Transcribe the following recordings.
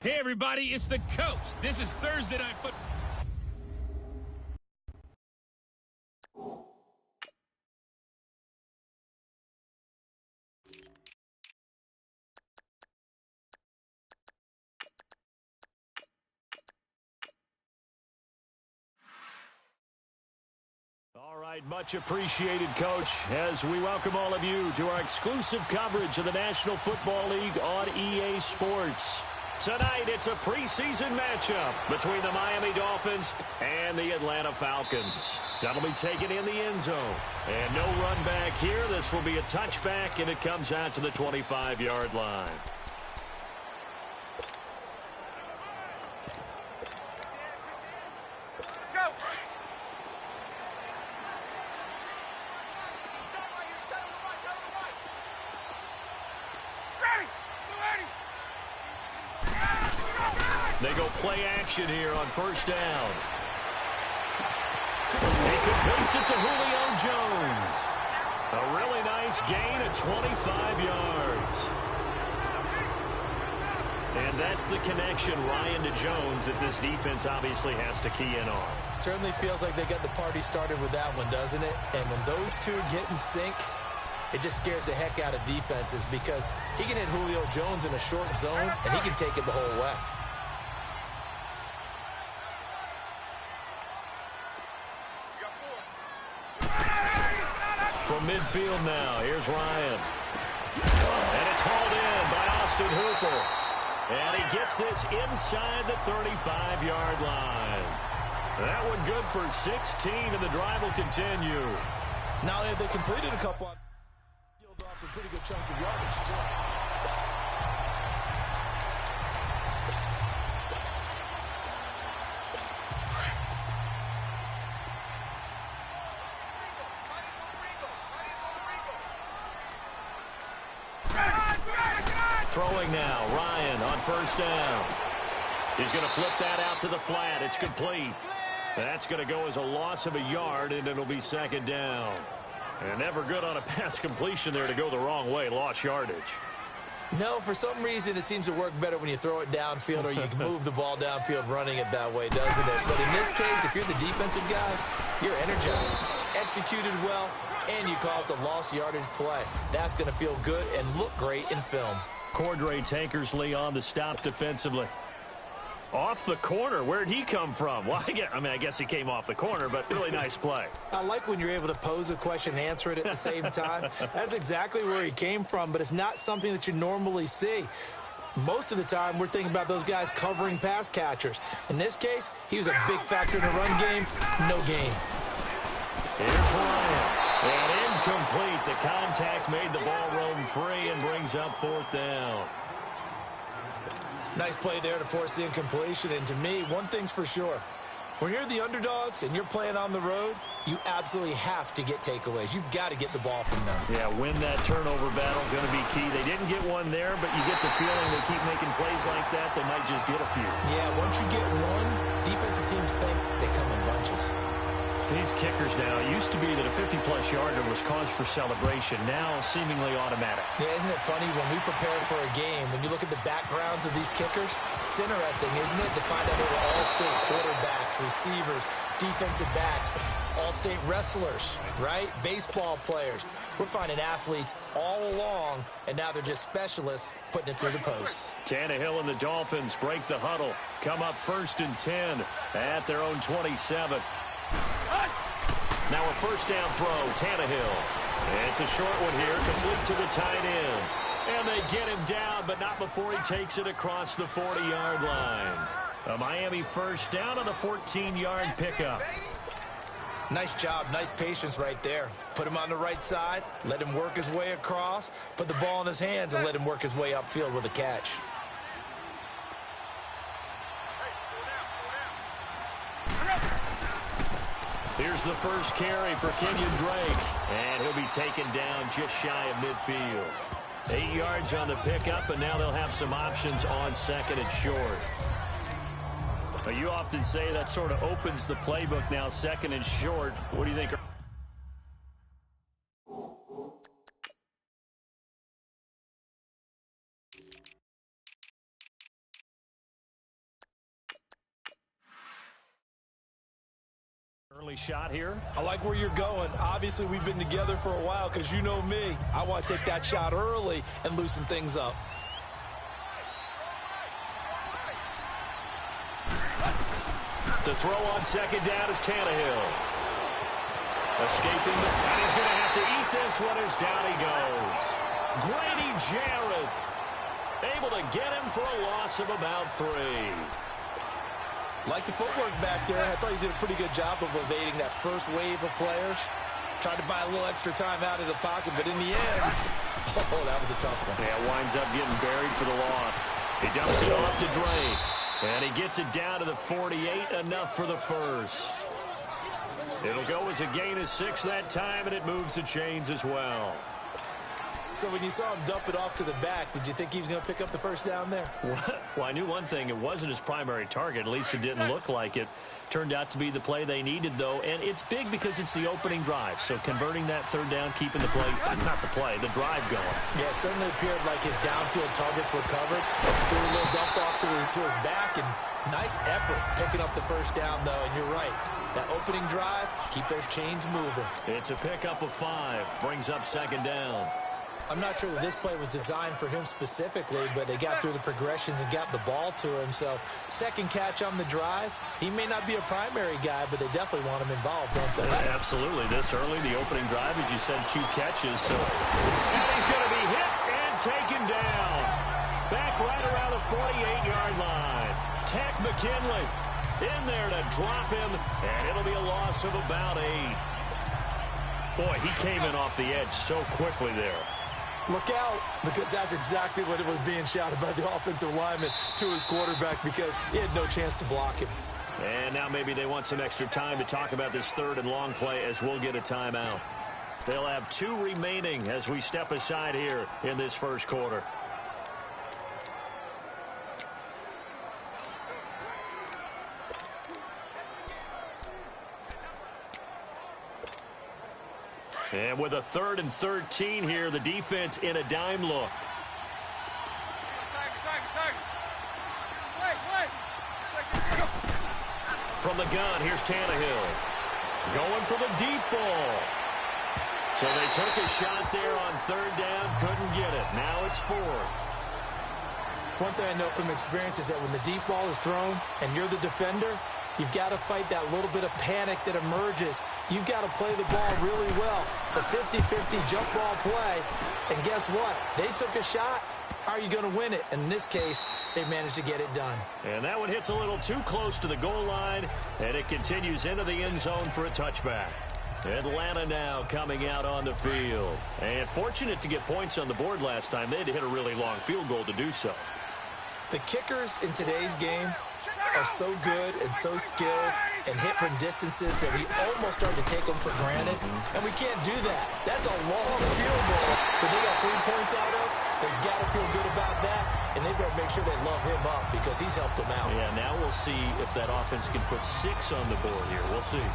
Hey, everybody, it's the coach. This is Thursday Night Football. All right, much appreciated, Coach, as we welcome all of you to our exclusive coverage of the National Football League on EA Sports. Tonight, it's a preseason matchup between the Miami Dolphins and the Atlanta Falcons. That'll be taken in the end zone. And no run back here. This will be a touchback, and it comes out to the 25-yard line. They go play action here on first down. He completes it to Julio Jones. A really nice gain of 25 yards. And that's the connection, Ryan, to Jones, that this defense obviously has to key in on. Certainly feels like they got the party started with that one, doesn't it? And when those two get in sync, it just scares the heck out of defenses because he can hit Julio Jones in a short zone, and he can take it the whole way. From midfield now, here's Ryan. And it's hauled in by Austin Hooper. And he gets this inside the 35-yard line. That one good for 16, and the drive will continue. Now they completed a couple on field off some pretty good chunks of yardage, too. Throwing now, Ryan on first down. He's going to flip that out to the flat. It's complete. That's going to go as a loss of a yard, and it'll be second down. And never good on a pass completion there to go the wrong way. Lost yardage. No, for some reason, it seems to work better when you throw it downfield or you can move the ball downfield running it that way, doesn't it? But in this case, if you're the defensive guys, you're energized, executed well, and you caused a lost yardage play. That's going to feel good and look great in film. Cordray Tankersley on the stop defensively. Off the corner. Where'd he come from? Well, I guess he came off the corner, but really nice play. I like when you're able to pose a question and answer it at the same time. That's exactly where he came from, but it's not something that you normally see. Most of the time, we're thinking about those guys covering pass catchers. In this case, he was a big factor in the run game. No gain. Here's Ryan. And incomplete. The contact made the ball roam free and brings up fourth down. Nice play there to force the incompletion. And to me, one thing's for sure. When you're the underdogs and you're playing on the road, you absolutely have to get takeaways. You've got to get the ball from them. Yeah, win that turnover battle, going to be key. They didn't get one there, but you get the feeling they keep making plays like that, they might just get a few. Yeah, once you get one, defensive teams think they come in bunches. These kickers now, it used to be that a 50-plus yarder was cause for celebration. Now, seemingly automatic. Yeah, isn't it funny when we prepare for a game, when you look at the backgrounds of these kickers, it's interesting, isn't it, to find out they were all-state quarterbacks, receivers, defensive backs, all-state wrestlers, right? Baseball players. We're finding athletes all along, and now they're just specialists putting it through the posts. Tannehill and the Dolphins break the huddle. Come up 1st and 10 at their own 27. Now a first down throw, Tannehill. It's a short one here, complete to the tight end. And they get him down, but not before he takes it across the 40-yard line. A Miami first down on the 14-yard pickup. Nice job, nice patience right there. Put him on the right side, let him work his way across, put the ball in his hands, and let him work his way upfield with a catch. Here's the first carry for Kenyon Drake, and he'll be taken down just shy of midfield. 8 yards on the pickup, and now they'll have some options on second and short. You often say that sort of opens the playbook now, second and short. What do you think? Early shot here. I like where you're going. Obviously, we've been together for a while because you know me. I want to take that shot early and loosen things up. To throw on second down is Tannehill. Escaping, and he's going to have to eat this one as down he goes. Grady Jarrett able to get him for a loss of about 3. Like the footwork back there. I thought he did a pretty good job of evading that first wave of players. Tried to buy a little extra time out of the pocket, but in the end, oh, that was a tough one. Yeah, winds up getting buried for the loss. He dumps it off to Dre. And he gets it down to the 48, enough for the first. It'll go as a gain of 6 that time, and it moves the chains as well. So when you saw him dump it off to the back, did you think he was going to pick up the first down there? Well, I knew one thing. It wasn't his primary target. At least it didn't look like it. Turned out to be the play they needed, though. And it's big because it's the opening drive. So converting that third down, keeping the play, not the play, the drive going. Yeah, it certainly appeared like his downfield targets were covered. Threw a little dump off to his back, and nice effort picking up the first down, though. And you're right. That opening drive, keep those chains moving. It's a pickup of 5. Brings up second down. I'm not sure that this play was designed for him specifically, but they got through the progressions and got the ball to him. So second catch on the drive. He may not be a primary guy, but they definitely want him involved, don't they? Absolutely. This early, the opening drive, as you said, 2 catches. So and he's going to be hit and taken down. Back right around the 48-yard line. Tech McKinley in there to drop him, and it'll be a loss of about 8. Boy, he came in off the edge so quickly there. Look out, because that's exactly what it was being shouted by the offensive lineman to his quarterback, because he had no chance to block him. And now maybe they want some extra time to talk about this third and long play, as we'll get a timeout. They'll have 2 remaining as we step aside here in this first quarter. And with a 3rd and 13 here, the defense in a dime look. From the gun, here's Tannehill. Going for the deep ball. So they took a shot there on 3rd down, couldn't get it. Now it's 4th. One thing I know from experience is that when the deep ball is thrown and you're the defender, you've got to fight that little bit of panic that emerges. You've got to play the ball really well. It's a 50-50 jump ball play. And guess what? They took a shot. How are you going to win it? And in this case, they managed to get it done. And that one hits a little too close to the goal line, and it continues into the end zone for a touchback. Atlanta now coming out on the field. And fortunate to get points on the board last time. They had to hit a really long field goal to do so. The kickers in today's game are so good and so skilled and hit from distances that we almost start to take them for granted. And we can't do that. That's a long field goal that they got 3 points out of. They've got to feel good about that, and they better make sure they love him up because he's helped them out. Yeah, now we'll see if that offense can put 6 on the board here. We'll see.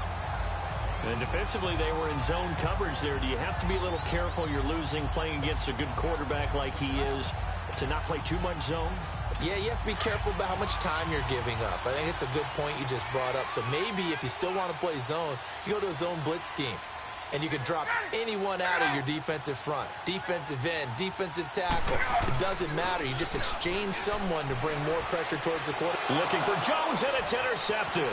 And defensively, they were in zone coverage there. Do you have to be a little careful? You're losing, playing against a good quarterback like he is, to not play too much zone? Yeah, you have to be careful about how much time you're giving up. I think it's a good point you just brought up. So maybe if you still want to play zone, you go to a zone blitz scheme. And you can drop anyone out of your defensive front. Defensive end, defensive tackle. It doesn't matter. You just exchange someone to bring more pressure towards the quarter. Looking for Jones, and it's intercepted.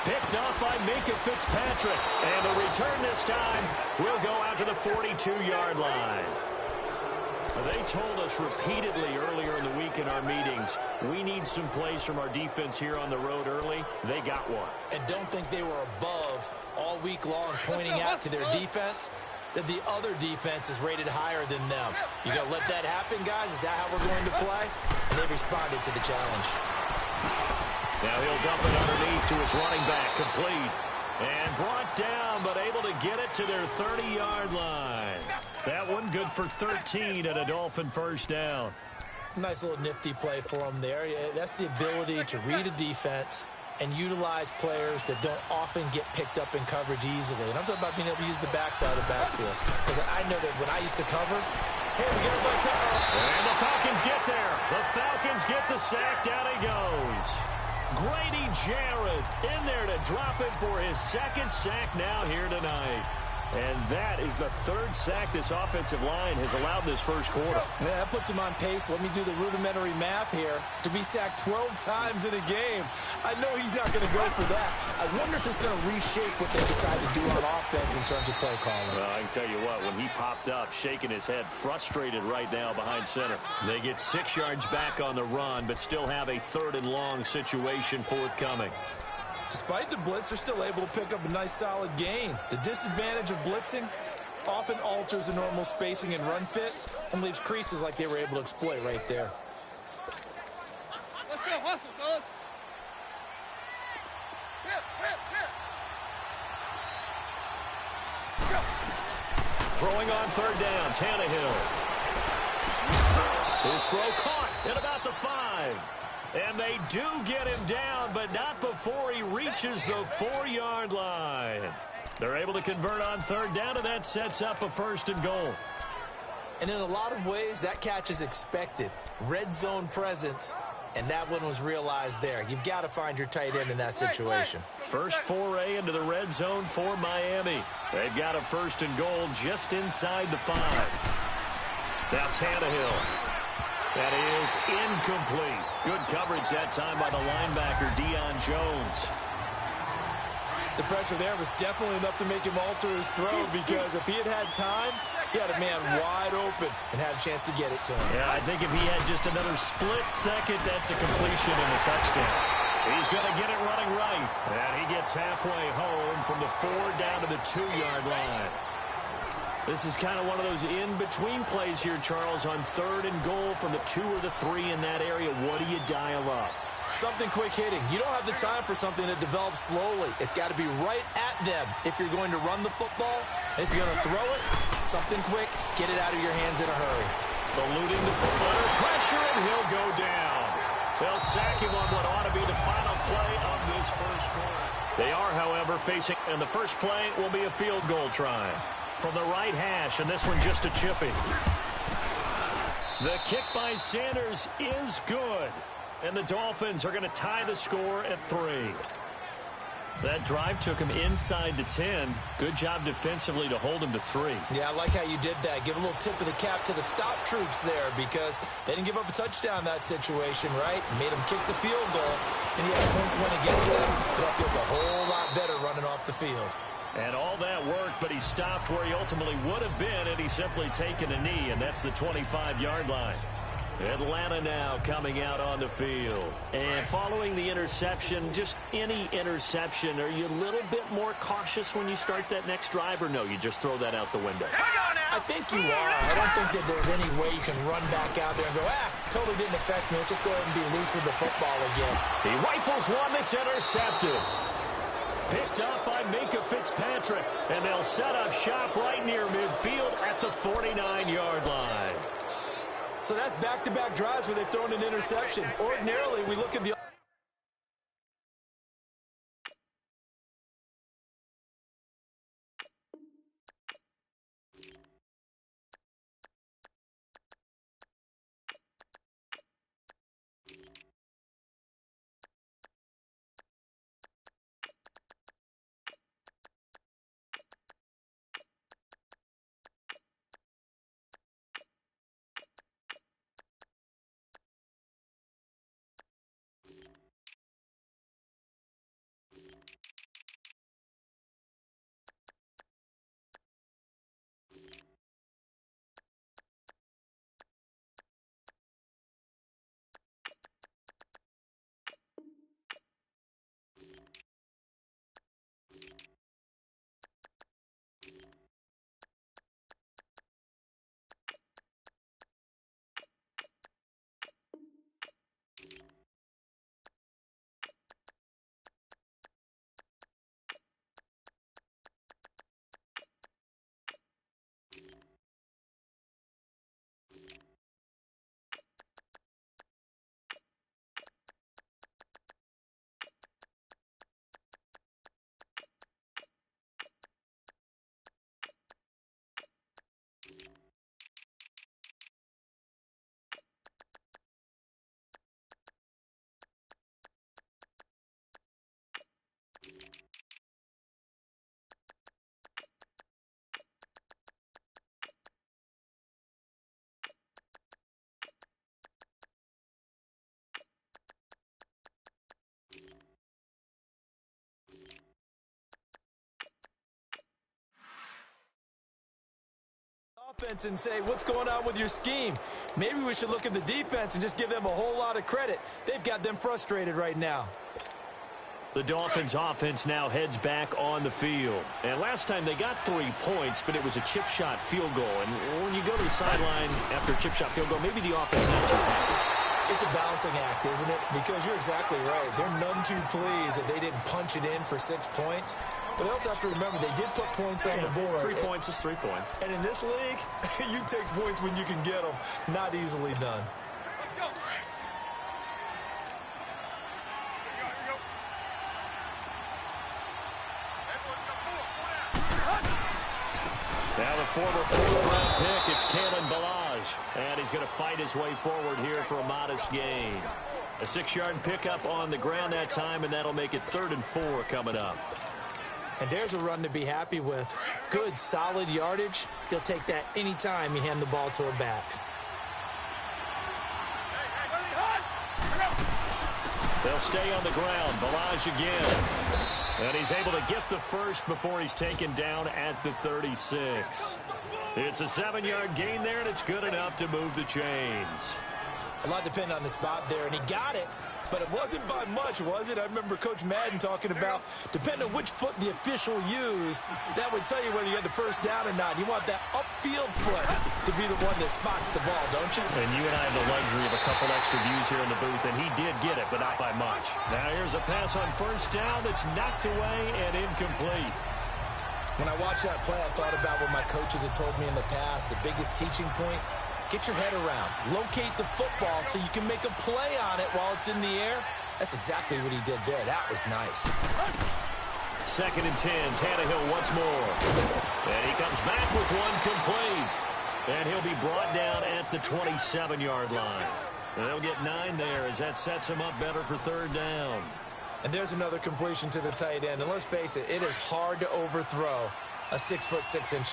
Picked off by Minka Fitzpatrick. And the return this time will go out to the 42-yard line. They told us repeatedly earlier in the week in our meetings, we need some plays from our defense here on the road early. They got one. And don't think they were above all week long pointing out to their defense that the other defense is rated higher than them. You got to let that happen, guys? Is that how we're going to play? And they responded to the challenge. Now he'll dump it underneath to his running back, complete. And brought down, but able to get it to their 30-yard line. That one good for 13 and a Dolphin first down. Nice little nifty play for him there. Yeah, that's the ability to read a defense and utilize players that don't often get picked up in coverage easily. And I'm talking about being able to use the backside of the backfield. Because I know that when I used to cover, hey, we got to cover. And the Falcons get there. The Falcons get the sack. Down he goes. Grady Jarrett in there to drop it for his second sack now here tonight. And that is the third sack this offensive line has allowed this first quarter. Yeah, that puts him on pace. Let me do the rudimentary math here. To be sacked 12 times in a game, I know he's not going to go for that. I wonder if it's going to reshape what they decide to do on offense in terms of play calling. Well, I can tell you what, when he popped up, shaking his head, frustrated right now behind center. They get 6 yards back on the run, but still have a 3rd and long situation forthcoming. Despite the blitz, they're still able to pick up a nice solid gain. The disadvantage of blitzing often alters the normal spacing and run fits and leaves creases like they were able to exploit right there. Let's go, hustle, fellas. Throwing on 3rd down, Tannehill. His throw caught at about the 5. And they do get him down, but not before he reaches the 4-yard line. They're able to convert on 3rd down, and that sets up a 1st and goal. And in a lot of ways, that catch is expected. Red zone presence, and that one was realized there. You've got to find your tight end in that situation. First foray into the red zone for Miami. They've got a 1st and goal just inside the 5. Now Tannehill. That is incomplete. Good coverage that time by the linebacker, Deion Jones. The pressure there was definitely enough to make him alter his throw, because if he had had time, he had a man wide open and had a chance to get it to him. Yeah, I think if he had just another split second, that's a completion and a touchdown. He's going to get it running right. And he gets halfway home from the 4 down to the 2-yard line. This is kind of one of those in-between plays here, Charles, on 3rd and goal from the 2 or the 3 in that area. What do you dial up? Something quick hitting. You don't have the time for something that develops slowly. It's got to be right at them if you're going to run the football. And if you're going to throw it, something quick, get it out of your hands in a hurry. Eluding the under pressure, and he'll go down. They'll sack him on what ought to be the final play of this first quarter. They are, however, facing, and the first play will be a field goal try from the right hash, and this one just a chippy. The kick by Sanders is good, and the Dolphins are going to tie the score at 3. That drive took him inside the 10. Good job defensively to hold him to 3. Yeah, I like how you did that. Give a little tip of the cap to the stop troops there, because they didn't give up a touchdown in that situation, right? Made them kick the field goal, and he had points went against them, but that feels a whole lot better running off the field. And all that worked, but he stopped where he ultimately would have been had he simply taken a knee, and that's the 25-yard line. Atlanta now coming out on the field. And following the interception, just any interception, are you a little bit more cautious when you start that next drive, or no, you just throw that out the window? I think you are. I don't think that there's any way you can run back out there and go, totally didn't affect me. Let's just go ahead and be loose with the football again. He rifles one that's intercepted. Picked up by Minka Fitzpatrick, and they'll set up shop right near midfield at the 49-yard line. So that's back-to-back drives where they've thrown an interception. Ordinarily, we look at the offense and say, what's going on with your scheme? Maybe we should look at the defense and just give them a whole lot of credit. They've got them frustrated right now. The Dolphins offense now heads back on the field. And last time they got 3 points, but it was a chip shot field goal. And when you go to the sideline after a chip shot field goal, maybe the offense not too happy. It's a balancing act, isn't it? Because you're exactly right. They're none too pleased that they didn't punch it in for 6 points. But they also have to remember they did put points on the board. 3 points is 3 points. And in this league, you take points when you can get them. Not easily done. Now the former 4th-round pick, it's Kalen Ballage. And he's going to fight his way forward here for a modest gain. A 6-yard pickup on the ground that time, and that'll make it 3rd and 4 coming up. And there's a run to be happy with. Good, solid yardage. He'll take that anytime you hand the ball to a back. They'll stay on the ground. Ballage again. And he's able to get the first before he's taken down at the 36. It's a 7-yard gain there, and it's good enough to move the chains. A lot depended on the spot there, and he got it. But it wasn't by much, was it? I remember Coach Madden talking about, depending on which foot the official used, that would tell you whether you had the first down or not. You want that upfield foot to be the one that spots the ball, don't you? And you and I have the luxury of a couple extra views here in the booth, and he did get it, but not by much. Now here's a pass on first down that's knocked away and incomplete. When I watched that play, I thought about what my coaches had told me in the past. The biggest teaching point, get your head around. Locate the football so you can make a play on it while it's in the air. That's exactly what he did there. That was nice. 2nd and 10. Tannehill once more. And he comes back with one complete. And he'll be brought down at the 27-yard line. And they'll get 9 there as that sets him up better for 3rd down. And there's another completion to the tight end. And let's face it, it is hard to overthrow a 6'6"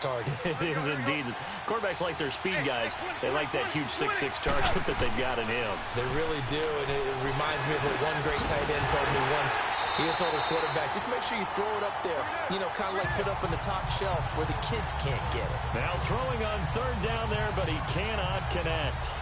target. It is indeed. Quarterbacks like their speed guys. They like that huge 6'6" target that they've got in him. They really do, and it reminds me of what one great tight end told me once. He had told his quarterback, just make sure you throw it up there, you know, kind of like put up on the top shelf where the kids can't get it. Now throwing on 3rd down there, but he cannot connect.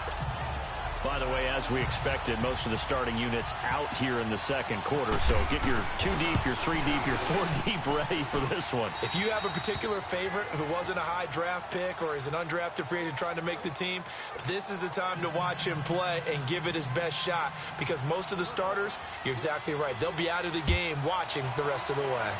By the way, as we expected, most of the starting units out here in the 2nd quarter. So get your 2 deep, your 3 deep, your 4 deep ready for this one. If you have a particular favorite who wasn't a high draft pick or is an undrafted free agent trying to make the team, this is the time to watch him play and give it his best shot. Because most of the starters, you're exactly right, they'll be out of the game watching the rest of the way.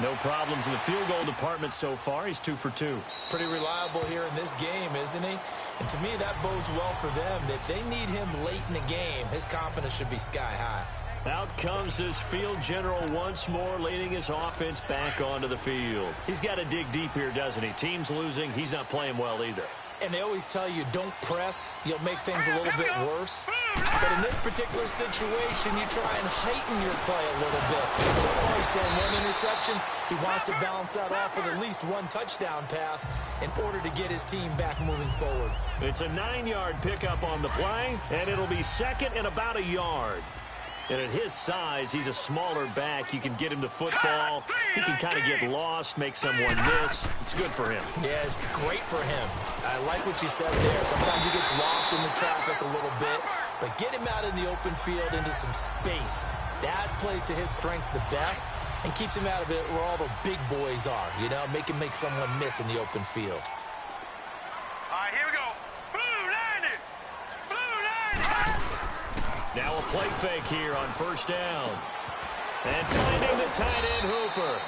No problems in the field goal department so far. He's 2 for 2. Pretty reliable here in this game, isn't he? And to me, that bodes well for them. If they need him late in the game, his confidence should be sky high. Out comes this field general once more, leading his offense back onto the field. He's got to dig deep here, doesn't he? Team's losing. He's not playing well either. And they always tell you, don't press. You'll make things a little bit worse. But in this particular situation, you try and heighten your play a little bit. So far, he's thrown 1 interception. He wants to balance that off with at least 1 touchdown pass in order to get his team back moving forward. It's a 9-yard pickup on the play, and it'll be 2nd and about a yard. And at his size, he's a smaller back. You can get him to football. He can kind of get lost, make someone miss. It's good for him. Yeah, it's great for him. I like what you said there. Sometimes he gets lost in the traffic a little bit, but get him out in the open field into some space. That plays to his strengths the best and keeps him out of it where all the big boys are, you know, make someone miss in the open field. All right, here we go. Blue 90! Blue 90! Now a play fake here on 1st down. And finding the tight end Hooper.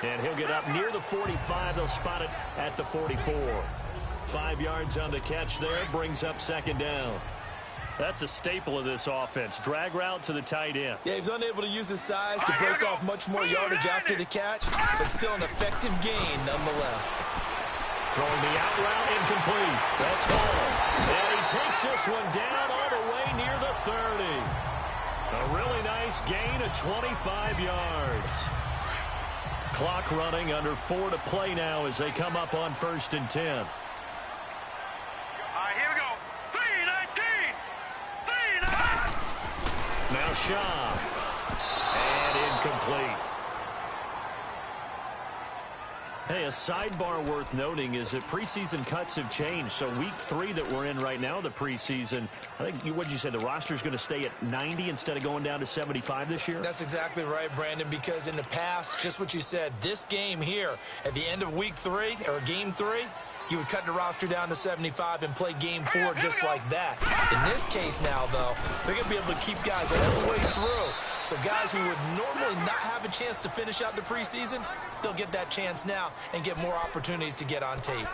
And he'll get up near the 45. They'll spot it at the 44. 5 yards on the catch there. Brings up 2nd down. That's a staple of this offense. Drag route to the tight end. Yeah, he's unable to use his size to break off much more yardage after the catch, but still an effective gain nonetheless. Throwing the out route incomplete. That's Hall. And he takes this one down all the way near the 30. A really nice gain of 25 yards. Clock running, under 4 to play now as they come up on 1st and 10. All right, here we go. 3-19! 3-19! Now Shaw. And incomplete. Hey, a sidebar worth noting is that preseason cuts have changed. So week 3 that we're in right now, the preseason, I think, what did you say, the roster's going to stay at 90 instead of going down to 75 this year? That's exactly right, Brandon, because in the past, just what you said, this game here, at the end of week 3, or game 3, you would cut the roster down to 75 and play game 4 just like that. In this case now, though, they're going to be able to keep guys all the way through. So guys who would normally not have a chance to finish out the preseason, they'll get that chance now and get more opportunities to get on tape.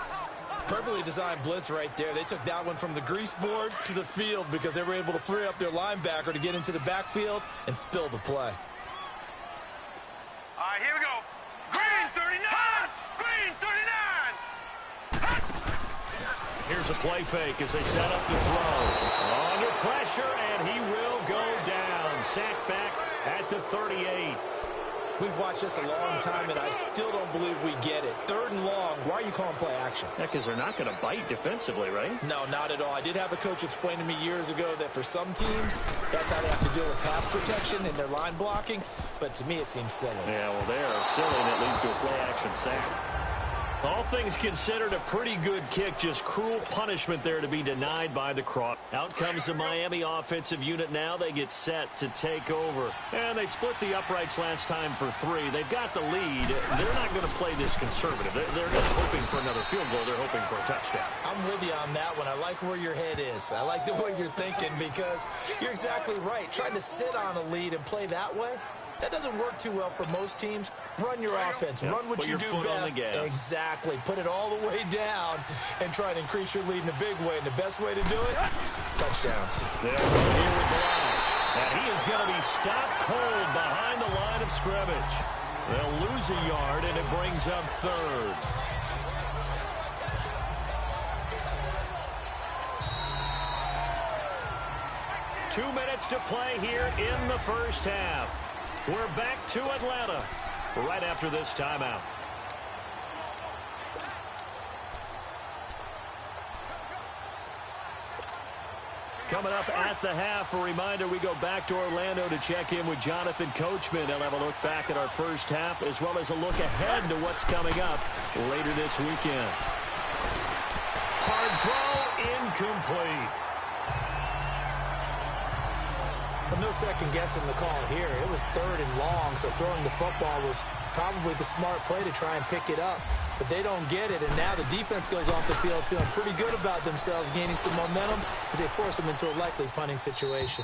Perfectly designed blitz right there. They took that one from the grease board to the field because they were able to free up their linebacker to get into the backfield and spill the play. All right, here we go. Green 39! Green 39! Here's a play fake as they set up the throw. Under pressure, and he will go down. Sacked back at the 38. We've watched this a long time, and I still don't believe we get it. 3rd and long, why are you calling play action? Yeah, because they're not going to bite defensively, right? No, not at all. I did have a coach explain to me years ago that for some teams, that's how they have to deal with pass protection and their line blocking. But to me, it seems silly. Yeah, well, they're silly, and it leads to a play action sack. All things considered, a pretty good kick. Just cruel punishment there to be denied by the Croc. Out comes the Miami offensive unit now. They get set to take over. And they split the uprights last time for 3. They've got the lead. They're not going to play this conservative. They're not hoping for another field goal. They're hoping for a touchdown. I'm with you on that one. I like where your head is. I like the way you're thinking because you're exactly right. Trying to sit on a lead and play that way, that doesn't work too well for most teams. Run your offense. Run what you do best. Exactly. Put it all the way down and try to increase your lead in a big way. And the best way to do it, touchdowns. They'll go here with Blanche. And he is going to be stopped cold behind the line of scrimmage. They'll lose a yard, and it brings up 3rd. Two minutes to play here in the first half. We're back to Atlanta right after this timeout. Coming up at the half, a reminder, we go back to Orlando to check in with Jonathan Coachman. He'll have a look back at our first half as well as a look ahead to what's coming up later this weekend. Hard throw, incomplete. No second guessing the call here. It was 3rd and long, so throwing the football was probably the smart play to try and pick it up. But they don't get it, and now the defense goes off the field feeling pretty good about themselves, gaining some momentum as they force them into a likely punting situation.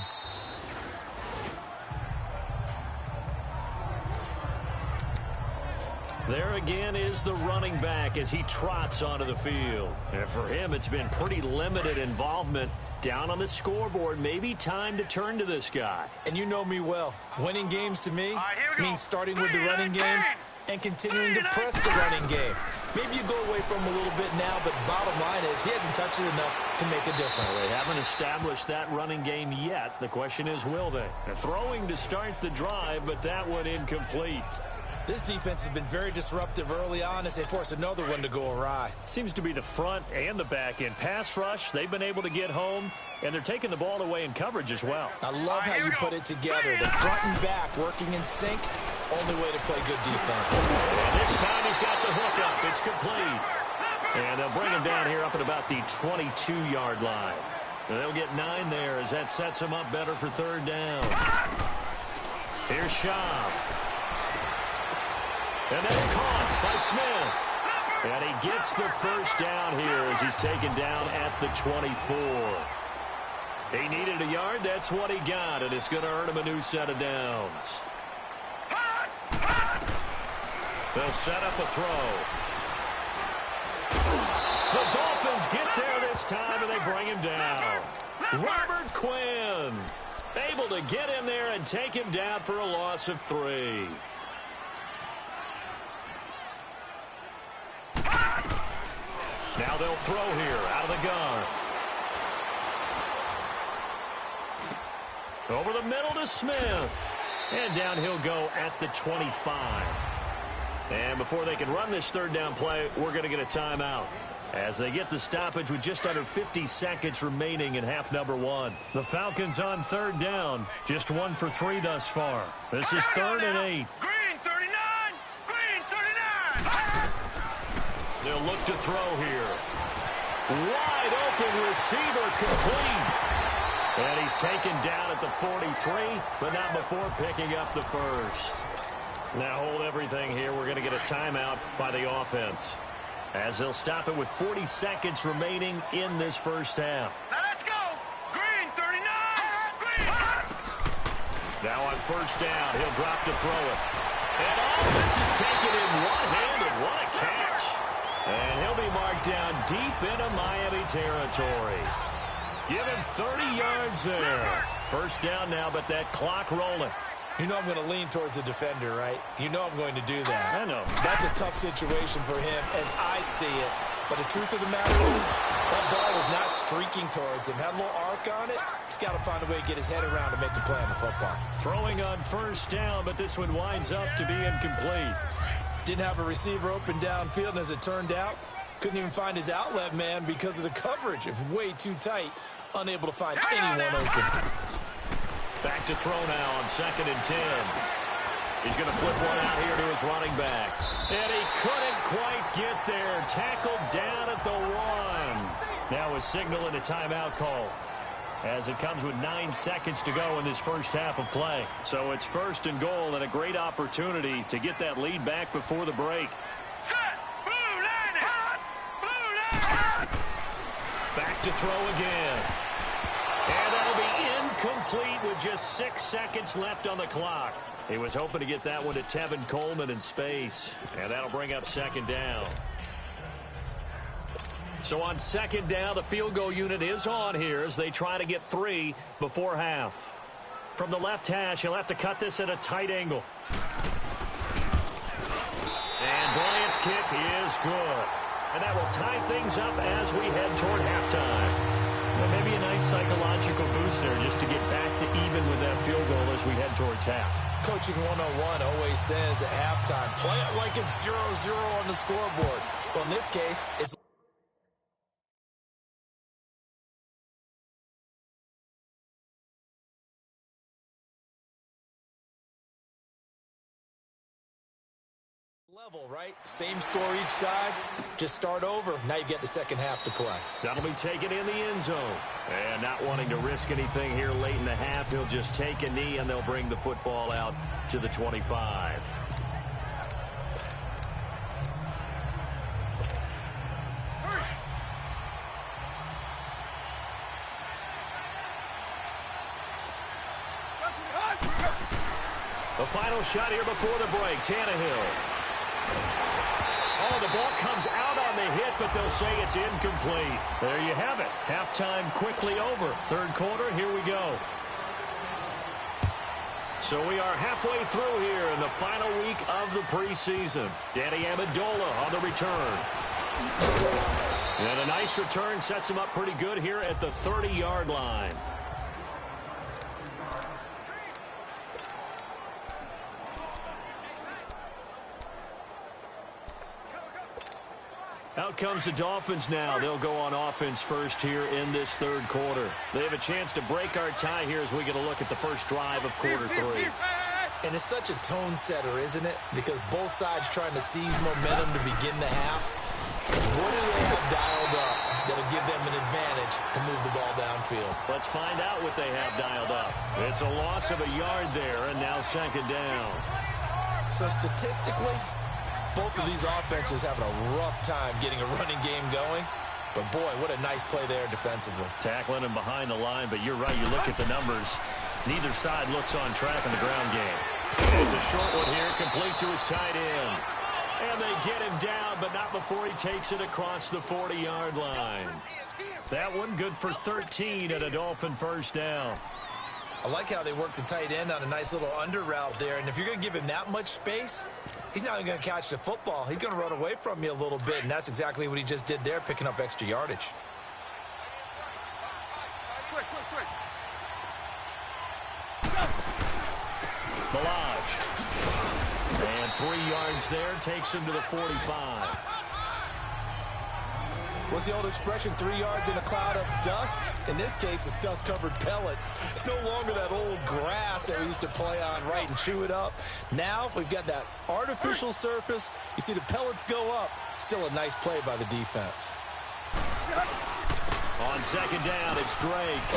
There again is the running back as he trots onto the field. And for him, it's been pretty limited involvement. Down on the scoreboard, maybe time to turn to this guy. And you know me well. Winning games to me means starting with the running game and continuing to press the running game. Maybe you go away from him a little bit now, but bottom line is he hasn't touched it enough to make a difference. Well, they haven't established that running game yet. The question is, will they? They're throwing to start the drive, but that one incomplete. This defense has been very disruptive early on as they force another one to go awry. Seems to be the front and the back end. Pass rush, they've been able to get home, and they're taking the ball away in coverage as well. I love how you put it together. The front and back working in sync, only way to play good defense. And this time he's got the hook up. It's complete. And they'll bring him down here up at about the 22-yard line. And they'll get 9 there as that sets him up better for 3rd down. Here's Schaub. And that's caught by Smith. And he gets the first down here as he's taken down at the 24. He needed a yard. That's what he got, and it's going to earn him a new set of downs. They'll set up a throw. The Dolphins get there this time, and they bring him down. Robert Quinn able to get in there and take him down for a loss of 3. Now they'll throw here out of the gun. Over the middle to Smith. And down he'll go at the 25. And before they can run this 3rd down play, we're going to get a timeout as they get the stoppage with just under 50 seconds remaining in half number 1. The Falcons on 3rd down. Just 1 for 3 thus far. This is 3rd and 8. Green 39! Green 39! They'll look to throw here. Wide open receiver complete. And he's taken down at the 43, but not before picking up the first. Now hold everything here. We're going to get a timeout by the offense, as they'll stop it with 40 seconds remaining in this first half. Now let's go. Green, 39. Green. Now on first down, he'll drop to throw it. And all this is taken in one-handed. What a catch. And he'll be marked down deep into Miami territory. Give him 30 yards there. First down now, but that clock rolling. You know I'm going to lean towards the defender, right? You know I'm going to do that. I know. That's a tough situation for him as I see it. But the truth of the matter is, that ball was not streaking towards him. Had a little arc on it. He's got to find a way to get his head around to make the play on the football. Throwing on first down, but this one winds up to be incomplete. Didn't have a receiver open downfield, and as it turned out, couldn't even find his outlet man because of the coverage. It's way too tight. Unable to find anyone open. Back to throw now on 2nd and 10. He's going to flip one out here to his running back. And he couldn't quite get there. Tackled down at the 1. Now a signal and a timeout call, as it comes with 9 seconds to go in this first half of play. So it's 1st and goal, and a great opportunity to get that lead back before the break. Set. Blue line. Blue line. Back to throw again. And that'll be incomplete with just 6 seconds left on the clock. He was hoping to get that one to Tevin Coleman in space. And that'll bring up 2nd down. So on 2nd down, the field goal unit is on here as they try to get 3 before half. From the left hash, he'll have to cut this at a tight angle. And Bryant's kick is good. And that will tie things up as we head toward halftime. Well, maybe a nice psychological boost there just to get back to even with that field goal as we head towards half. Coaching 101 always says at halftime, play it like it's 0-0 on the scoreboard. Well, in this case, it's level, right? Same score each side. Just start over. Now you get the second half to play. That'll be taken in the end zone. And not wanting to risk anything here late in the half, he'll just take a knee, and they'll bring the football out to the 25. The final shot here before the break. Tannehill. Oh, the ball comes out on the hit, but they'll say it's incomplete. There you have it. Halftime quickly over. Third quarter, here we go. So we are halfway through here in the final week of the preseason. Danny Amendola on the return. And a nice return sets him up pretty good here at the 30-yard line. Out comes the Dolphins now. They'll go on offense first here in this third quarter. They have a chance to break our tie here as we get a look at the first drive of quarter 3. And it's such a tone setter, isn't it? Because both sides trying to seize momentum to begin the half. What do they have dialed up that'll give them an advantage to move the ball downfield? Let's find out what they have dialed up. It's a loss of a yard there, and now 2nd down. So statistically, both of these offenses having a rough time getting a running game going. But, boy, what a nice play there defensively. Tackling him behind the line, but you're right. You look at the numbers. Neither side looks on track in the ground game. And it's a short one here, complete to his tight end. And they get him down, but not before he takes it across the 40-yard line. That one good for 13 and a Dolphin first down. I like how they work the tight end on a nice little under route there. And if you're going to give him that much space, he's not even going to catch the football. He's going to run away from you a little bit, and that's exactly what he just did there, picking up extra yardage. Quick. Balaj. And 3 yards there takes him to the 45. What's the old expression, 3 yards in a cloud of dust? In this case, it's dust-covered pellets. It's no longer that old grass that we used to play on, right, and chew it up. Now we've got that artificial surface. You see the pellets go up. Still a nice play by the defense. On second down, it's Drake.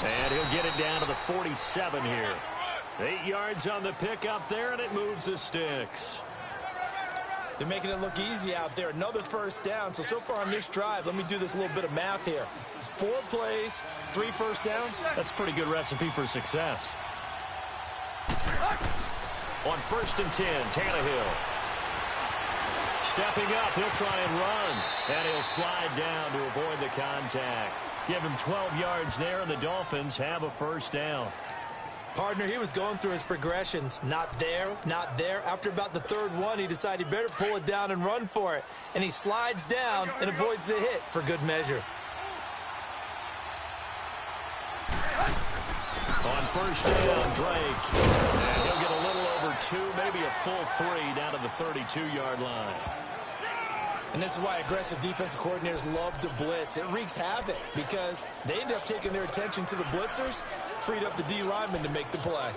And he'll get it down to the 47 here. 8 yards on the pickup there, and it moves the sticks. They're making it look easy out there. Another first down. So far on this drive, let me do this little bit of math here. 4 plays, 3 first downs. That's a pretty good recipe for success. On 1st and 10, Tannehill. Stepping up, he'll try and run. And he'll slide down to avoid the contact. Give him 12 yards there, and the Dolphins have a first down. Partner, he was going through his progressions. Not there, not there. After about the 3rd one, he decided he better pull it down and run for it. And he slides down and avoids the hit for good measure. On 1st down, Drake. And he'll get a little over 2, maybe a full 3 down to the 32-yard line. And this is why aggressive defensive coordinators love to blitz. It wreaks havoc because they end up taking their attention to the blitzers, freed up the D lineman to make the play. Let's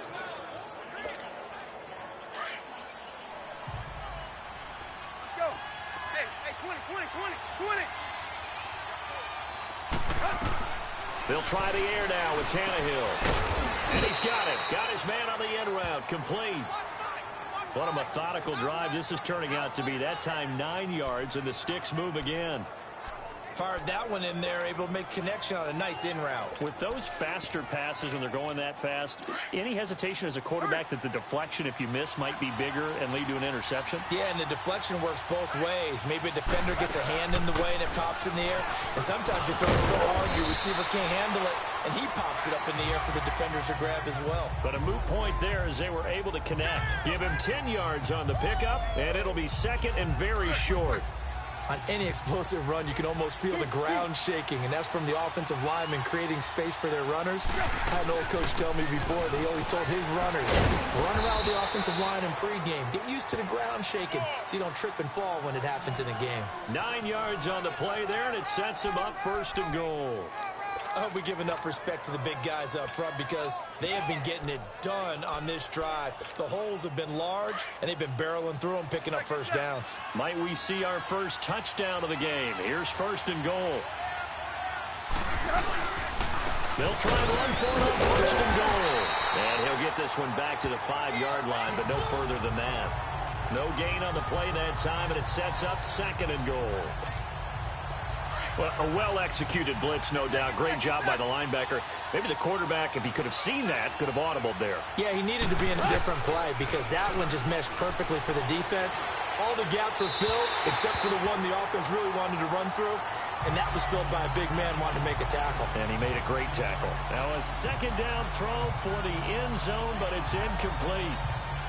go. Hey, 20. They'll try the air now with Tannehill. And he's got it. Got his man on the end route. Complete. What a methodical drive this is turning out to be. That time 9 yards, and the sticks move again. Fired that one in there, able to make connection on a nice in route. With those faster passes and they're going that fast, any hesitation as a quarterback that the deflection, if you miss, might be bigger and lead to an interception? Yeah, and the deflection works both ways. Maybe a defender gets a hand in the way and it pops in the air. And sometimes you throw it so hard your receiver can't handle it, and he pops it up in the air for the defenders to grab as well. But a moot point there as they were able to connect. Give him 10 yards on the pickup, and it'll be second and very short. On any explosive run, you can almost feel the ground shaking, and that's from the offensive linemen creating space for their runners. I had an old coach tell me before that he always told his runners, run around the offensive line in pregame. Get used to the ground shaking so you don't trip and fall when it happens in a game. 9 yards on the play there, and it sets him up 1st and goal. I hope we give enough respect to the big guys up front because they have been getting it done on this drive. The holes have been large, and they've been barreling through them, picking up first downs. Might we see our first touchdown of the game? Here's 1st and goal. They'll try and run for it on 1st and goal. And he'll get this one back to the 5-yard line, but no further than that. No gain on the play that time, and it sets up 2nd and goal. Well, a well-executed blitz, no doubt. Great job by the linebacker. Maybe the quarterback, if he could have seen that, could have audibled there. Yeah, he needed to be in a different play because that one just meshed perfectly for the defense. All the gaps were filled except for the one the offense really wanted to run through, and that was filled by a big man wanting to make a tackle. And he made a great tackle. Now a 2nd down throw for the end zone, but it's incomplete.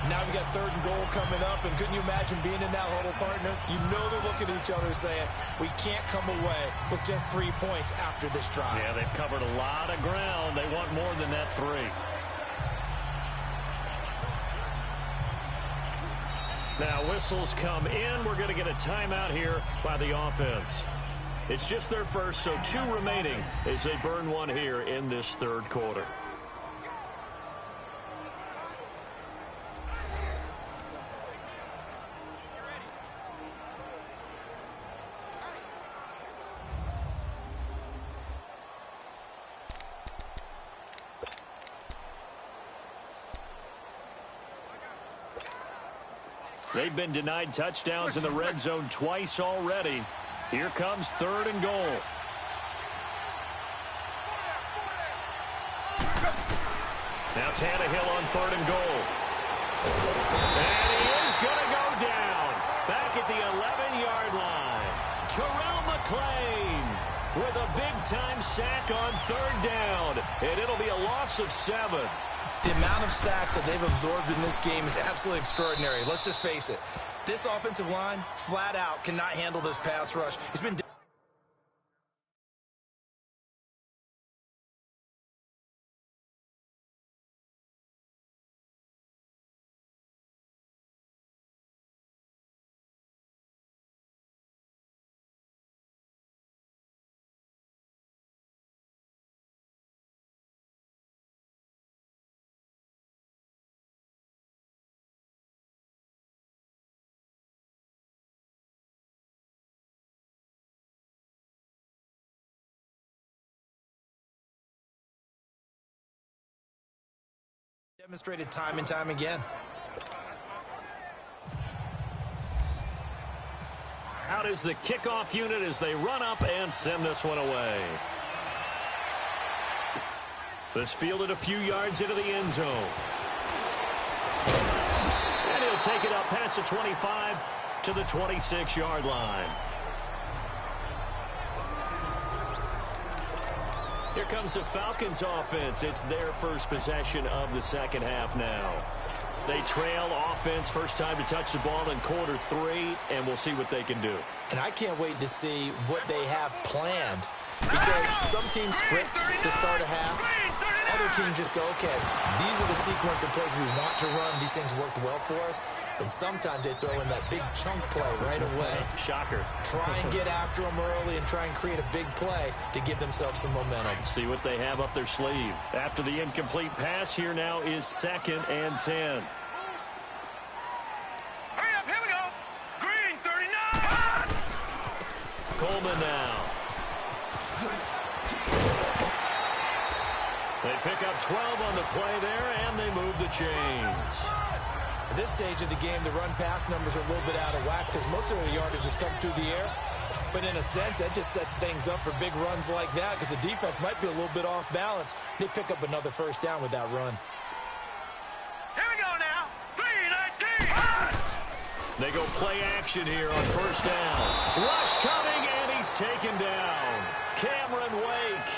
Now we got 3rd and goal coming up, and couldn't you imagine being in that huddle, partner? You know they're looking at each other saying, we can't come away with just 3 points after this drive. Yeah, they've covered a lot of ground. They want more than that 3. Now whistles come in. We're going to get a timeout here by the offense. It's just their first, so 2 remaining as they burn one here in this 3rd quarter. They've been denied touchdowns in the red zone twice already. Here comes 3rd and goal. Now Tannehill on 3rd and goal. And he is going to go down. Back at the 11-yard line. Terrell McClain with a big-time sack on 3rd down. And it'll be a loss of 7. The amount of sacks that they've absorbed in this game is absolutely extraordinary. Let's just face it. This offensive line, flat out, cannot handle this pass rush. It's been Demonstrated time and time again. Out is the kickoff unit as they run up and send this one away. This fielded a few yards into the end zone. And he'll take it up past the 25 to the 26-yard line. Here comes the Falcons offense. It's their first possession of the second half now. They trail offense, first time to touch the ball in quarter 3, and we'll see what they can do. And I can't wait to see what they have planned, because some teams script to start a half. Other teams just go, okay, these are the sequence of plays we want to run. These things worked well for us. And sometimes they throw in that big chunk play right away. Shocker. Try and get after them early and try and create a big play to give themselves some momentum. See what they have up their sleeve. After the incomplete pass, here now is 2nd and 10. Hurry up, here we go. Green 39. Coleman now. They pick up 12 on the play there, and they move the chains. At this stage of the game, the run-pass numbers are a little bit out of whack because most of the yardage has come through the air. But in a sense, that just sets things up for big runs like that because the defense might be a little bit off balance. They pick up another first down with that run. Here we go now. 3-19. They go play action here on first down. Rush coming, and he's taken down. Cameron Wake.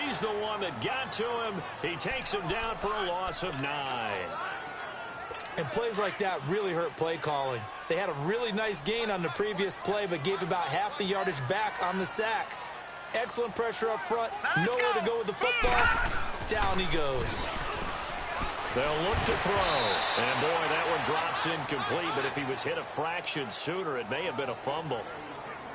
He's the one that got to him. He takes him down for a loss of 9. And plays like that really hurt play calling. They had a really nice gain on the previous play, but gave about half the yardage back on the sack. Excellent pressure up front. Nowhere to go with the football. Down he goes. They'll look to throw. And, boy, that one drops incomplete. But if he was hit a fraction sooner, it may have been a fumble.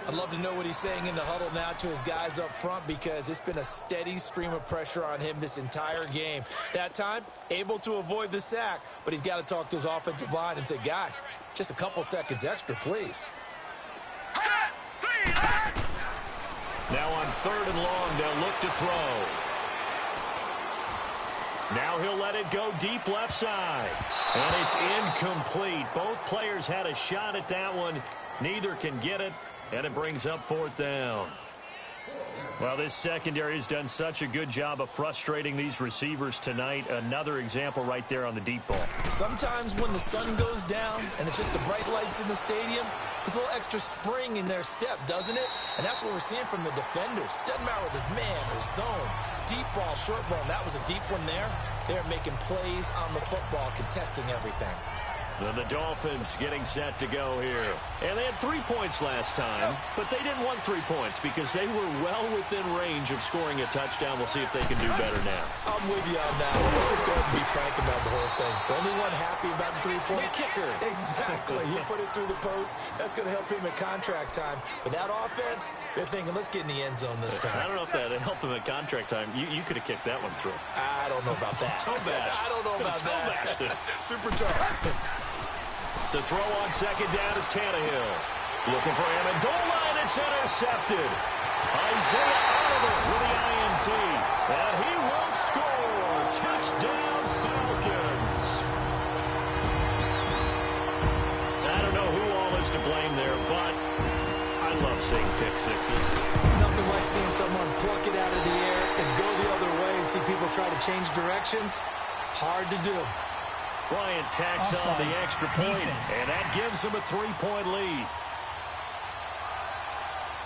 I'd love to know what he's saying in the huddle now to his guys up front because it's been a steady stream of pressure on him this entire game. That time, able to avoid the sack, but he's got to talk to his offensive line and say, guys, just a couple seconds extra, please. Now on 3rd and long, they'll look to throw. Now he'll let it go deep left side. And it's incomplete. Both players had a shot at that one. Neither can get it. And it brings up 4th down. Well, this secondary has done such a good job of frustrating these receivers tonight. Another example right there on the deep ball. Sometimes when the sun goes down and it's just the bright lights in the stadium, there's a little extra spring in their step, doesn't it? And that's what we're seeing from the defenders. Doesn't matter whether it's man or zone, deep ball, short ball. And that was a deep one there. They're making plays on the football, contesting everything. And the Dolphins getting set to go here. And they had 3 points last time, but they didn't want 3 points because they were well within range of scoring a touchdown. We'll see if they can do better now. I'm with you on that one. Let's just go ahead and be frank about the whole thing. The only one happy about the 3-point kicker. Exactly. He put it through the post. That's going to help him at contract time. But that offense, they're thinking, let's get in the end zone this time. I don't know if that helped him at contract time. You could have kicked that one through. I don't know about that. Toe bash. I don't know about that. Super tough. To throw on 2nd down is Tannehill. Looking for Amendola, and it's intercepted. Isaiah Oliver with the INT. And he will score. Touchdown, Falcons. I don't know who all is to blame there, but I love seeing pick sixes. Nothing like seeing someone pluck it out of the air and go the other way and see people try to change directions. Hard to do. Bryant tacks on the extra point, and that gives him a 3-point lead.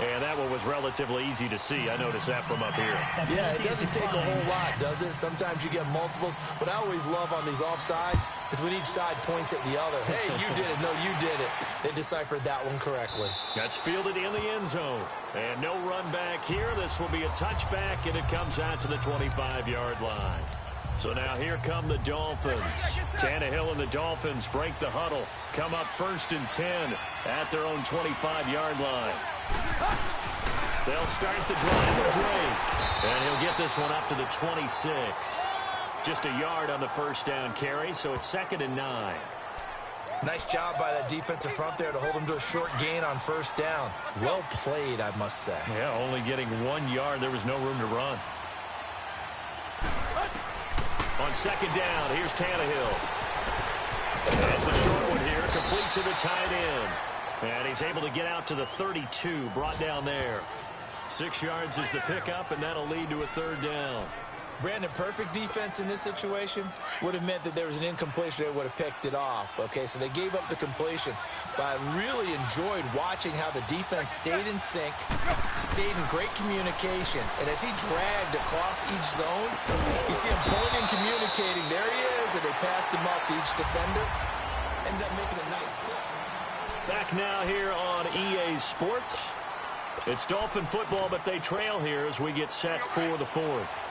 And that one was relatively easy to see. I noticed that from up here. Yeah, it doesn't take a whole lot, does it? Sometimes you get multiples. What I always love on these offsides is when each side points at the other. Hey, you did it. No, you did it. They deciphered that one correctly. That's fielded in the end zone. And no run back here. This will be a touchback, and it comes out to the 25-yard line. So now here come the Dolphins. Tannehill and the Dolphins break the huddle. Come up 1st and 10 at their own 25-yard line. They'll start the drive with Drake. And he'll get this one up to the 26. Just a yard on the first down carry, so it's 2nd and 9. Nice job by that defensive front there to hold him to a short gain on first down. Well played, I must say. Yeah, only getting 1 yard. There was no room to run. On second down, here's Tannehill. It's a short one here, complete to the tight end. And he's able to get out to the 32, brought down there. 6 yards is the pickup, and that'll lead to a third down. Brandon, perfect defense in this situation would have meant that there was an incompletion. They would have picked it off. Okay, so they gave up the completion. But I really enjoyed watching how the defense stayed in sync, stayed in great communication. And as he dragged across each zone, you see him pointing, communicating. There he is, and they passed him off to each defender. Ended up making a nice play. Back now here on EA Sports. It's Dolphin football, but they trail here as we get set for the fourth.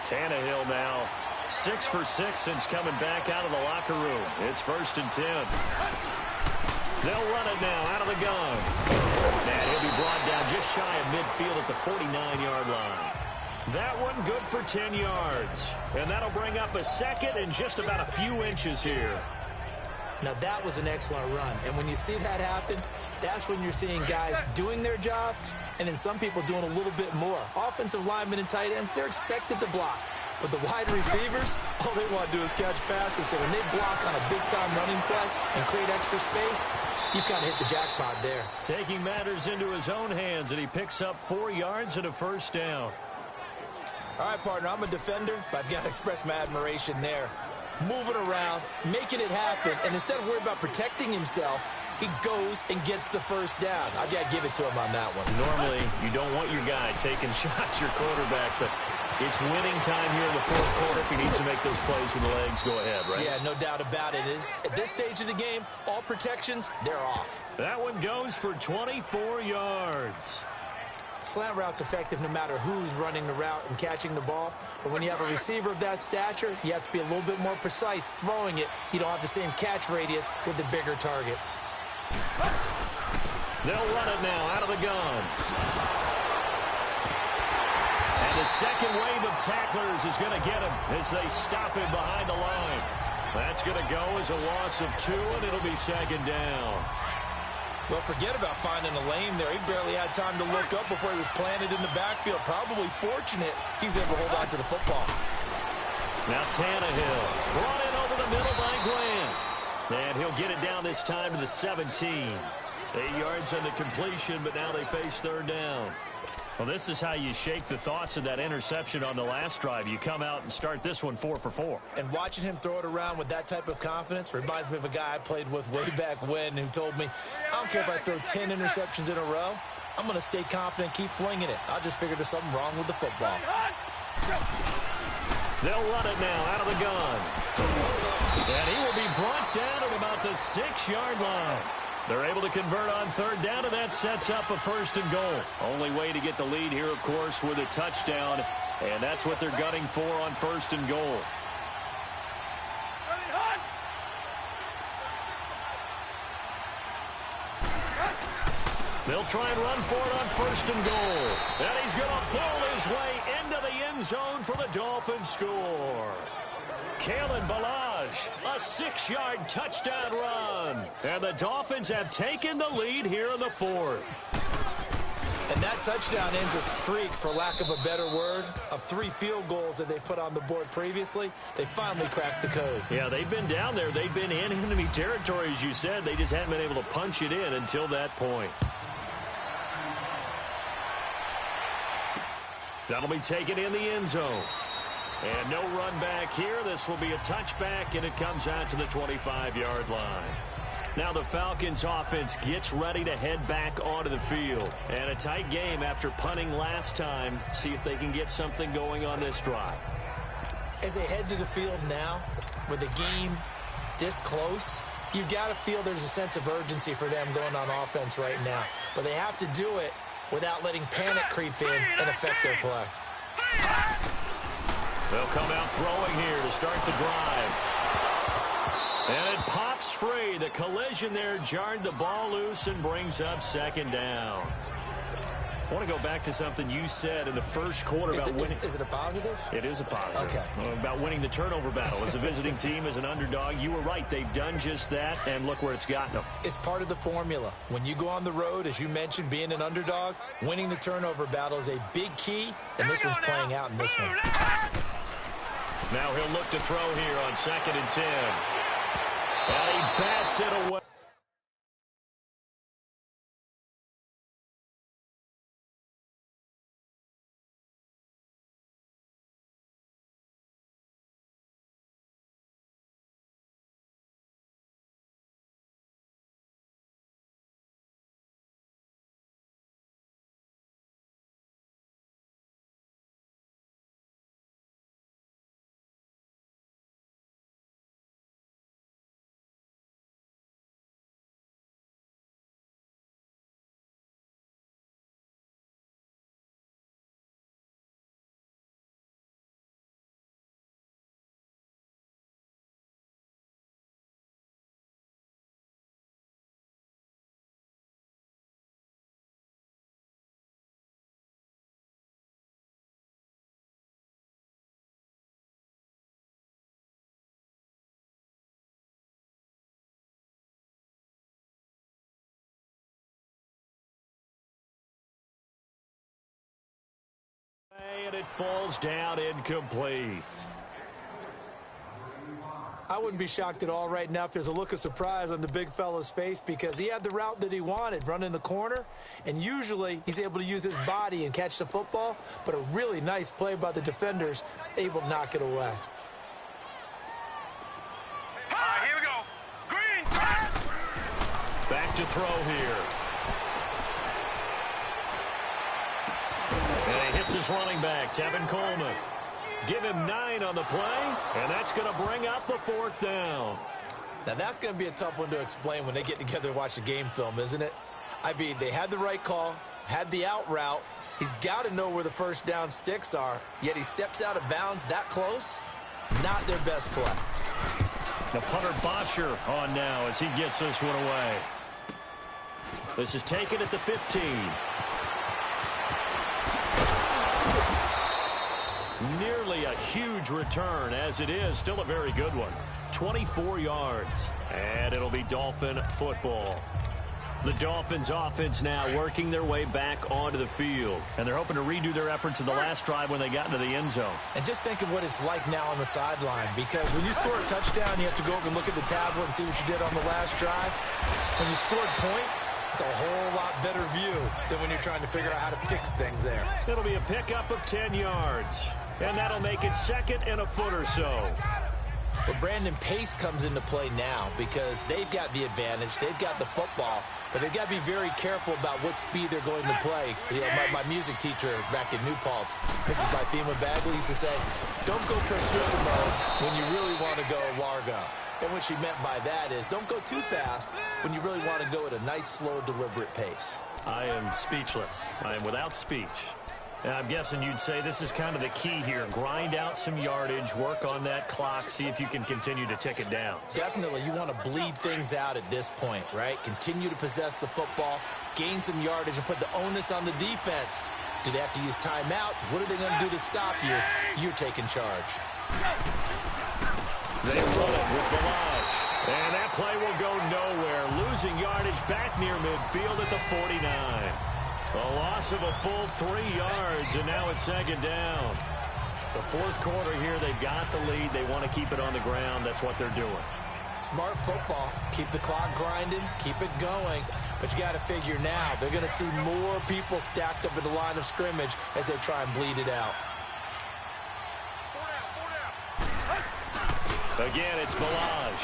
Tannehill now 6 for 6 since coming back out of the locker room. It's 1st and 10. They'll run it now out of the gun. And he'll be brought down just shy of midfield at the 49-yard line. That one good for 10 yards. And that'll bring up a second and just about a few inches here. Now, that was an excellent run. And when you see that happen, that's when you're seeing guys doing their job and then some people doing a little bit more. Offensive linemen and tight ends, they're expected to block. But the wide receivers, all they want to do is catch passes. So when they block on a big-time running play and create extra space, you've kind of hit the jackpot there. Taking matters into his own hands, and he picks up 4 yards and a first down. All right, partner, I'm a defender, but I've got to express my admiration there. Moving around, making it happen, and instead of worrying about protecting himself, he goes and gets the first down. I've got to give it to him on that one. Normally, you don't want your guy taking shots, your quarterback, but it's winning time here in the fourth quarter if he needs to make those plays when the legs go ahead, right? Yeah, no doubt about it. At this stage of the game, all protections, they're off. That one goes for 24 yards. Slant route's effective no matter who's running the route and catching the ball. But when you have a receiver of that stature, you have to be a little bit more precise throwing it. You don't have the same catch radius with the bigger targets. They'll run it now out of the gun. And the second wave of tacklers is going to get him as they stop him behind the line. That's going to go as a loss of 2, and it'll be second down. Well, forget about finding a lane there. He barely had time to look up before he was planted in the backfield. Probably fortunate he was able to hold on to the football. Now Tannehill brought in over the middle by Grant. And he'll get it down this time to the 17. 8 yards on the completion, but now they face third down. Well, this is how you shake the thoughts of that interception on the last drive. You come out and start this one 4 for 4. And watching him throw it around with that type of confidence reminds me of a guy I played with way back when who told me, I don't care if I throw 10 interceptions in a row. I'm going to stay confident, keep flinging it. I just figured there's something wrong with the football. They'll run it now out of the gun. And he will be brought down at about the 6-yard line. They're able to convert on third down, and that sets up a 1st and goal. Only way to get the lead here, of course, with a touchdown, and that's what they're gunning for on 1st and goal. They'll try and run for it on 1st and goal. And he's going to pull his way into the end zone for the Dolphins score. Kalen Ballage, a 6-yard touchdown run. And the Dolphins have taken the lead here in the fourth. And that touchdown ends a streak, for lack of a better word, of 3 field goals that they put on the board previously. They finally cracked the code. Yeah, they've been down there. They've been in enemy territory, as you said. They just hadn't been able to punch it in until that point. That'll be taken in the end zone. And no run back here. This will be a touchback, and it comes out to the 25-yard line. Now the Falcons offense gets ready to head back onto the field. And a tight game after punting last time. See if they can get something going on this drive. As they head to the field now, with the game this close, you've got to feel there's a sense of urgency for them going on offense right now. But they have to do it without letting panic creep in and affect their play. They'll come out throwing here to start the drive. And it pops free. The collision there jarred the ball loose and brings up second down. I want to go back to something you said in the first quarter about winning. Is it a positive? It is a positive. Okay. About winning the turnover battle as a visiting team, as an underdog. You were right. They've done just that, and look where it's gotten them. It's part of the formula. When you go on the road, as you mentioned, being an underdog, winning the turnover battle is a big key, and this one's playing out in this one. Now he'll look to throw here on 2nd and 10. And he bats it away. And it falls down incomplete. I wouldn't be shocked at all right now if there's a look of surprise on the big fella's face because he had the route that he wanted, running the corner, and usually he's able to use his body and catch the football, but a really nice play by the defenders, able to knock it away. Here we go. Green. Back to throw here. And he hits his running back, Tevin Coleman. Give him 9 on the play, and that's going to bring up a 4th down. Now, that's going to be a tough one to explain when they get together and watch the game film, isn't it? I mean, they had the right call, had the out route. He's got to know where the first down sticks are, yet he steps out of bounds that close. Not their best play. The punter Bosher on now as he gets this one away. This is taken at the 15. Nearly a huge return, as it is still a very good one. 24 yards, and it'll be Dolphin football. The Dolphins offense now working their way back onto the field, and they're hoping to redo their efforts in the last drive when they got into the end zone. And just think of what it's like now on the sideline, because when you score a touchdown, you have to go over and look at the tablet and see what you did on the last drive. When you scored points, it's a whole lot better view than when you're trying to figure out how to fix things there. It'll be a pickup of 10 yards. And that'll make it 2nd and a foot or so. But Brandon, pace comes into play now because they've got the advantage. They've got the football, but they've got to be very careful about what speed they're going to play. You know, my music teacher back in New Paltz, Mrs. Bythema Bagley, used to say, don't go prestissimo when you really want to go largo. And what she meant by that is don't go too fast when you really want to go at a nice, slow, deliberate pace. I am speechless. I am without speech. I'm guessing you'd say this is kind of the key here. Grind out some yardage, work on that clock, see if you can continue to tick it down. Definitely. You want to bleed things out at this point, right? Continue to possess the football, gain some yardage, and put the onus on the defense. Do they have to use timeouts? What are they going to do to stop you? You're taking charge. They run it with Balaj. And that play will go nowhere. Losing yardage back near midfield at the 49. A loss of a full 3 yards, and now it's 2nd down. The 4th quarter here, they've got the lead. They want to keep it on the ground. That's what they're doing. Smart football. Keep the clock grinding. Keep it going. But you got to figure now, they're going to see more people stacked up at the line of scrimmage as they try and bleed it out. Again, it's Balaj.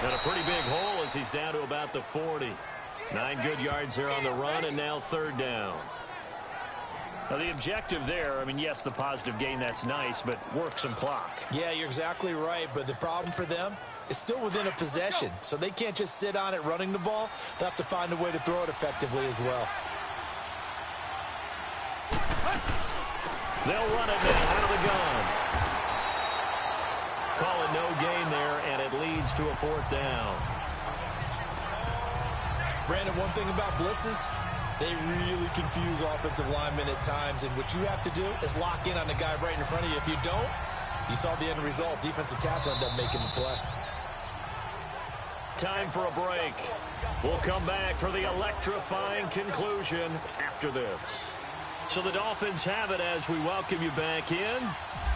And a pretty big hole as he's down to about the 40. 9 good yards there on the run, and now 3rd down. Now, the objective there, I mean, yes, the positive gain, that's nice, but work some clock. Yeah, you're exactly right, but the problem for them is still within a possession, so they can't just sit on it running the ball. They'll have to find a way to throw it effectively as well. They'll run it now out of the gun. Call it no gain there, and it leads to a 4th down. Brandon, one thing about blitzes, they really confuse offensive linemen at times, and what you have to do is lock in on the guy right in front of you. If you don't, you saw the end result. Defensive tackle ended up making the play. Time for a break. We'll come back for the electrifying conclusion after this. So the Dolphins have it as we welcome you back in.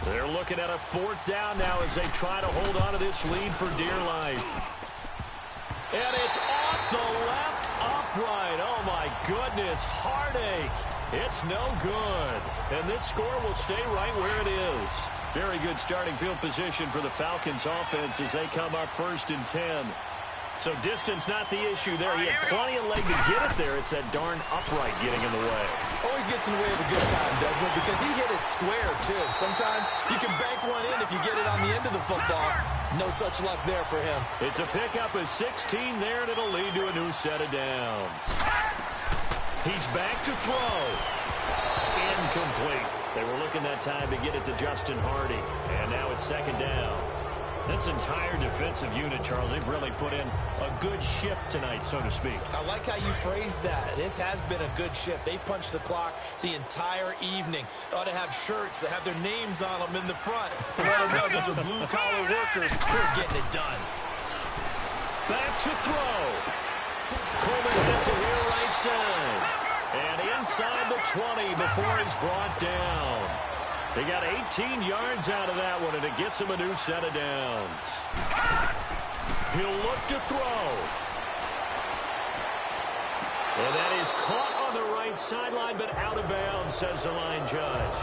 They're looking at a 4th down now as they try to hold on to this lead for dear life. And it's off the left upright. Oh, my goodness. Heartache. It's no good. And this score will stay right where it is. Very good starting field position for the Falcons offense as they come up 1st and 10. So distance not the issue there. He had plenty of leg to get it there. It's that darn upright getting in the way. Always gets in the way of a good time, doesn't it? Because he hit it square, too. Sometimes you can bank one in if you get it on the end of the football. No such luck there for him. It's a pickup of 16 there, and it'll lead to a new set of downs. He's back to throw. Incomplete. They were looking that time to get it to Justin Hardy. And now it's 2nd down. This entire defensive unit, Charles, they've really put in a good shift tonight, so to speak. I like how you phrased that. This has been a good shift. They punched the clock the entire evening. They ought to have shirts that have their names on them in the front to let them know these are blue-collar workers who are getting it done. Back to throw. Coleman gets it here right side. And inside the 20 before he's brought down. They got 18 yards out of that one, and it gets him a new set of downs. He'll look to throw. And that is caught on the right sideline, but out of bounds, says the line judge.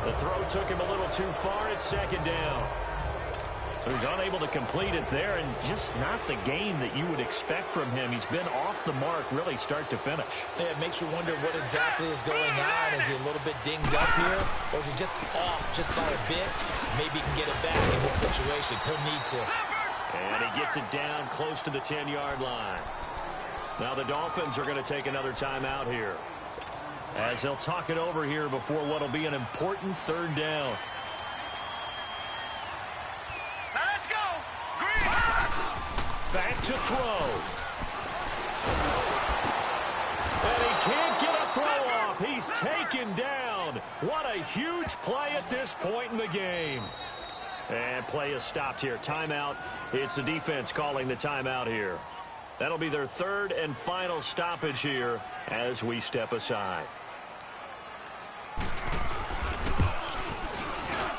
The throw took him a little too far. It's 2nd down. So he's unable to complete it there, and just not the game that you would expect from him. He's been off the mark really start to finish. Yeah, it makes you wonder what exactly is going on. Is he a little bit dinged up here, or is he just off just by a bit? Maybe he can get it back in this situation. He'll need to. And he gets it down close to the 10-yard line. Now the Dolphins are going to take another timeout here, as they'll talk it over here before what will be an important 3rd down. Back to throw. And he can't get a throw off. He's taken down. What a huge play at this point in the game. And play is stopped here. Timeout. It's the defense calling the timeout here. That'll be their 3rd and final stoppage here as we step aside.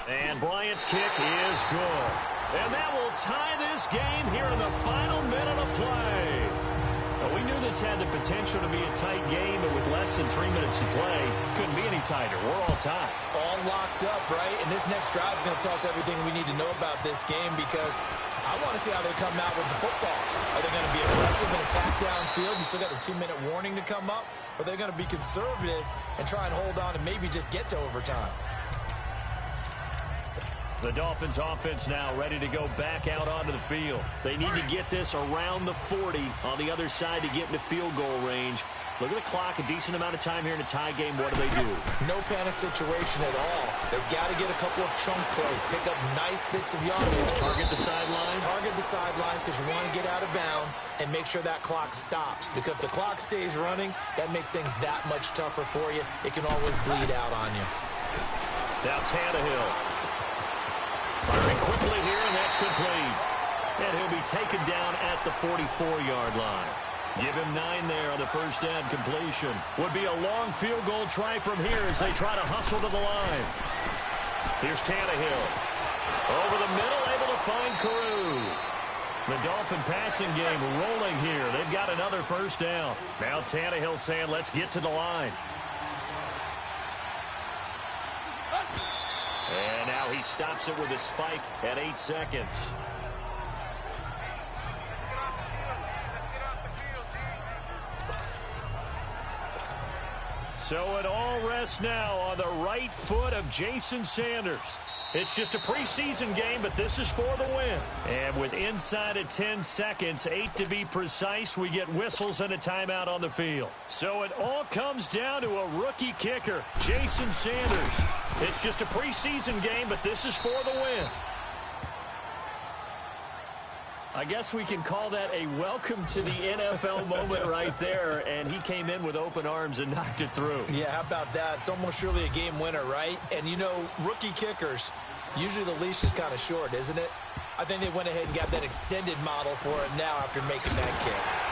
And Bryant's kick is good. And that will tie this game here in the final minute of play. Well, we knew this had the potential to be a tight game, but with less than 3 minutes to play, couldn't be any tighter. We're all tied. All locked up, right? And this next drive is going to tell us everything we need to know about this game, because I want to see how they come out with the football. Are they going to be aggressive and attack downfield? You still got the 2-minute warning to come up? Or are they going to be conservative and try and hold on and maybe just get to overtime? The Dolphins offense now ready to go back out onto the field. They need to get this around the 40 on the other side to get into field goal range. Look at the clock, a decent amount of time here in a tie game. What do they do? No panic situation at all. They've got to get a couple of chunk plays, pick up nice bits of yardage. Target the sidelines? Target the sidelines because you want to get out of bounds and make sure that clock stops. Because if the clock stays running, that makes things that much tougher for you. It can always bleed out on you. Now Tannehill. Firing quickly here, and that's complete. And he'll be taken down at the 44-yard line. Give him 9 there on the first down completion. Would be a long field goal try from here as they try to hustle to the line. Here's Tannehill. Over the middle, able to find Carew. The Dolphin passing game rolling here. They've got another first down. Now Tannehill saying, let's get to the line. And now he stops it with a spike at 8 seconds. So it all rests now on the right foot of Jason Sanders. It's just a preseason game, but this is for the win. And with inside of 10 seconds, 8 to be precise, we get whistles and a timeout on the field. So it all comes down to a rookie kicker, Jason Sanders. It's just a preseason game, but this is for the win. I guess we can call that a welcome to the NFL moment right there, and he came in with open arms and knocked it through. Yeah, how about that? It's almost surely a game winner, right? And, you know, rookie kickers, usually the leash is kind of short, isn't it? I think they went ahead and got that extended model for it now after making that kick.